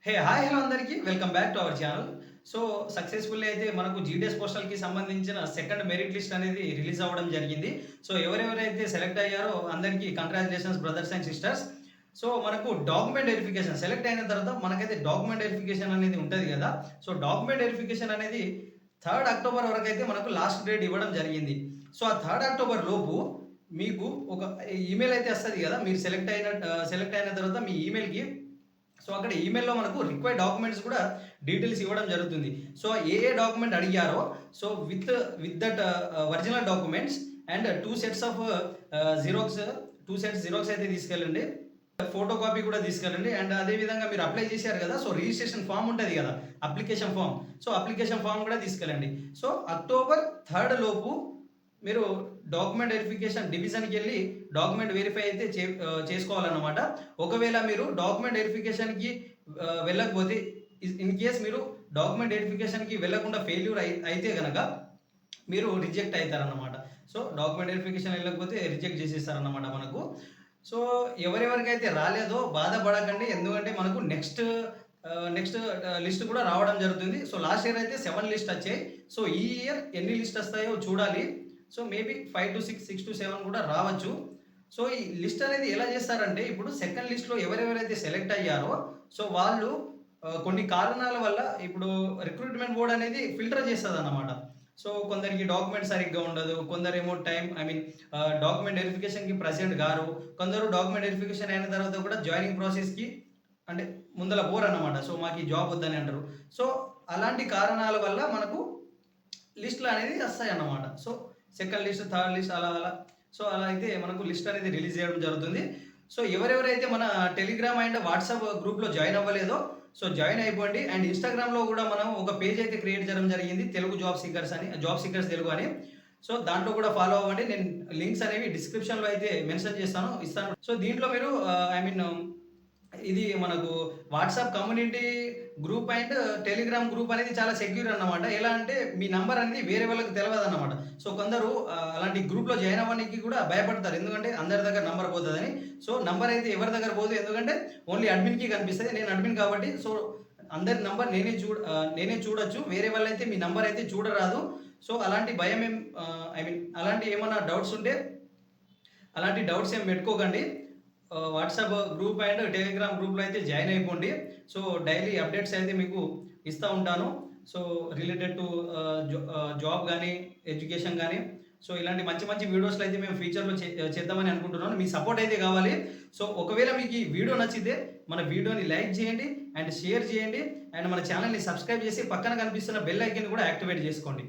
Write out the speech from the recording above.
Hi hello అందరికీ welcome back to our channel. So successfully అయితే మనకు జీడీఎస్ పోస్టల్‌కి సంబంధించిన సెకండ్ మెరిట్ లిస్ట్ అనేది రిలీజ్ అవ్వడం జరిగింది. సో ఎవరెవరైతే సెలెక్ట్ అయ్యారో అందరికీ congratulations brothers and sisters. So మనకు డాక్యుమెంట్ వెరిఫికేషన్ సెలెక్ట్ అయిన తర్వాత మనకైతే డాక్యుమెంట్ వెరిఫికేషన్ అనేది ఉంటది గదా! సో డాక్యుమెంట్ వెరిఫికేషన్ అనేది 3 అక్టోబర్ వరకైతే మనకు లాస్ట్ డేట్ ఇవ్వడం జరిగింది. సో ఆ 3 అక్టోబర్ లోపు మీకు ఒక ఈమెయిల్ అయితే వస్తది గదా! మీరు సెలెక్ట్ అయిన తర్వాత మీ ఈమెయిల్‌కి సో అక్కడ ఈమెయిల్‌లో మనకు రిక్వైర్డ్ డాక్యుమెంట్స్ కూడా డీటెయిల్స్ ఇవ్వడం జరుగుతుంది. సో ఏ డాక్యుమెంట్ అడిగారో so with that original documents and 2 sets of xerox 2 sets xerox అయితే తీసుకెళ్ళండి. ఫోటో కాపీ కూడా తీసుకెళ్ళండి. అండ్ అదే విధంగా మీరు అప్లై చేశారు కదా! సో రిజిస్ట్రేషన్ ఫార్మ్ ఉంటది కదా! Application form. So application form కూడా తీసుకెళ్ళండి. సో అక్టోబర్ 3 లోపు మీరు డాక్యుమెంట్ వెరిఫికేషన్ డివిజన్‌కెళ్ళి డాక్యుమెంట్ వెరిఫై అయితే చేసుకోవాలన్నమాట. ఒకవేళ మీరు డాక్యుమెంట్ వెరిఫికేషన్‌కి వెళ్ళకపోతే ఇన్ కేస్ మీరు డాక్యుమెంట్ వెరిఫికేషన్‌కి వెళ్ళకుండా ఫెయిల్యూర్ అయితే గనక మీరు రిజెక్ట్ అయితారన్నమాట. సో డాక్యుమెంట్ వెరిఫికేషన్ వెళ్ళకపోతే రిజెక్ట్ చేసేస్తారన్నమాట మనకు. సో ఎవరెవరికైతే రాలేదో బాధపడకండి. ఎందుకంటే మనకు నెక్స్ట్ లిస్ట్ కూడా రావడం జరుగుతుంది. సో లాస్ట్ ఇయర్ అయితే 7 లిస్ట్ వచ్చాయి. సో ఈ ఇయర్ ఎన్ని లిస్ట్ వస్తాయో చూడాలి. సో మేబీ 5-6, 6-7 కూడా రావచ్చు. సో ఈ లిస్ట్ అనేది ఎలా చేస్తారంటే ఇప్పుడు సెకండ్ లిస్ట్‌లో ఎవరెవరైతే సెలెక్ట్ అయ్యారో సో వాళ్ళు కొన్ని కారణాల వల్ల ఇప్పుడు రిక్రూట్‌మెంట్ బోర్డ్ అనేది ఫిల్టర్ చేస్తదన్నమాట. సో కొందరికి డాక్యుమెంట్ సరిగ్గా ఉండదు. కొందరేమో డాక్యుమెంట్ వెరిఫికేషన్‌కి ప్రెజెంట్ గారు. కొందరు డాక్యుమెంట్ వెరిఫికేషన్ అయిన తర్వాత కూడా జాయినింగ్ ప్రాసెస్‌కి అంటే ముందల పోరన్నమాట. సో మాకు ఈ జాబ్ వద్దని అంటారు. సో అలాంటి కారణాల వల్ల మనకు లిస్ట్‌లు అనేది వస్తాయన్నమాట. So second list, third list అలా. సో అలా అయితే మనకు లిస్ట్ అనేది రిలీజ్ చేయడం జరుగుతుంది. సో ఎవరెవరైతే మన టెలిగ్రామ్ అండ్ వాట్సాప్ గ్రూప్‌లో జాయిన్ అవ్వలేదో సో జాయిన్ అయిపోండి. అండ్ ఇన్‌స్టాగ్రామ్‌లో కూడా మనం ఒక పేజ్ అయితే క్రియేట్ చేయడం జరిగింది. తెలుగు జాబ్ సీకర్స్ తెలుగు అని. సో దాంట్లో కూడా ఫాలో అవ్వండి. నేను లింక్స్ అనేవి డిస్క్రిప్షన్‌లో అయితే మెన్షన్ ఇస్తాను. సో దీంట్లో మీరు ఇది మనకు WhatsApp community group and Telegram group అనేది చాలా సెక్యూర్ అన్నమాట. ఎలా అంటే మీ నంబర్ అనేది వేరే వాళ్ళకి తెలవదన్నమాట. సో కొందరు అలాంటి గ్రూప్‌లో జాయిన్ అవ్వడానికి కూడా భయపడతారు. ఎందుకంటే అందరి దగ్గర నంబర్ పోతదని. సో నంబర్ అయితే ఎవరి దగ్గర పోదు. ఎందుకంటే ఓన్లీ అడ్మిన్‌కి కనిపిస్తది. నేను అడ్మిన్ కాబట్టి సో అందరి నంబర్ నేనే చూడొచ్చు. వేరే వాళ్ళైతే మీ నంబర్ అయితే చూడరాదు. సో అలాంటి భయం అలాంటి ఏమన్నా అలాంటి డౌట్స్ ఏం పెట్టుకోకండి. వాట్సాప్ గ్రూప్ అండ్ టెలిగ్రామ్ గ్రూప్‌లో అయితే జాయిన్ అయిపోండి. సో డైలీ అప్డేట్స్ అయితే మీకు ఇస్తా ఉంటాను. సో రిలేటెడ్ టు జాబ్ గానీ, ఎడ్యుకేషన్ గానీ సో ఇలాంటి మంచి మంచి వీడియోస్‌లో అయితే మేము ఫ్యూచర్‌లో చేద్దామని అనుకుంటున్నాను. మీ సపోర్ట్ అయితే కావాలి. సో ఒకవేళ మీకు ఈ వీడియో నచ్చితే మన వీడియోని లైక్ చేయండి అండ్ షేర్ చేయండి. అండ్ మన ఛానెల్‌ని సబ్స్క్రైబ్ చేసి పక్కన కనిపిస్తున్న బెల్ ఐకాన్ కూడా యాక్టివేట్ చేసుకోండి.